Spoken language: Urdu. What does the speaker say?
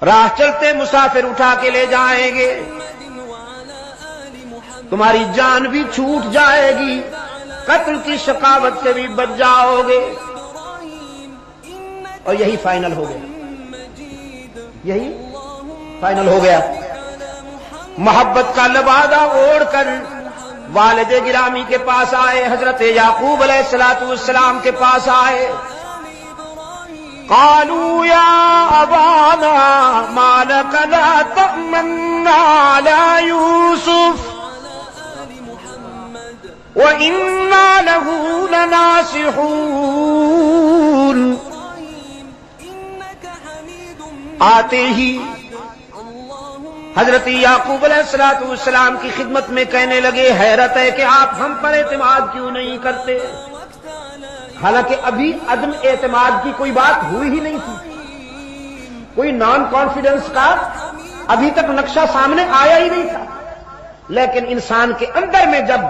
راہ چلتے مسافر اٹھا کے لے جائیں گے، تمہاری جان بھی چھوٹ جائے گی، قتل کی شقاوت سے بھی بچ جاؤ گے۔ اور یہی فائنل ہو گیا، یہی فائنل ہو گیا۔ محبت کا لبادہ اوڑھ کر والد گرامی کے پاس آئے، حضرت یعقوب علیہ السلام کے پاس آئے۔ قالوا یا ابانا ما لک لا تأمنا علی یوسف وَإِنَّا لَهُ لَنَاصِحُونَ۔ آتے ہی حضرت یعقوب علیہ السلام کی خدمت میں کہنے لگے، حیرت ہے کہ آپ ہم پر اعتماد کیوں نہیں کرتے؟ حالانکہ ابھی عدم اعتماد کی کوئی بات ہوئی ہی نہیں تھی، کوئی نان کانفیڈنس کا ابھی تک نقشہ سامنے آیا ہی نہیں تھا، لیکن انسان کے اندر میں جب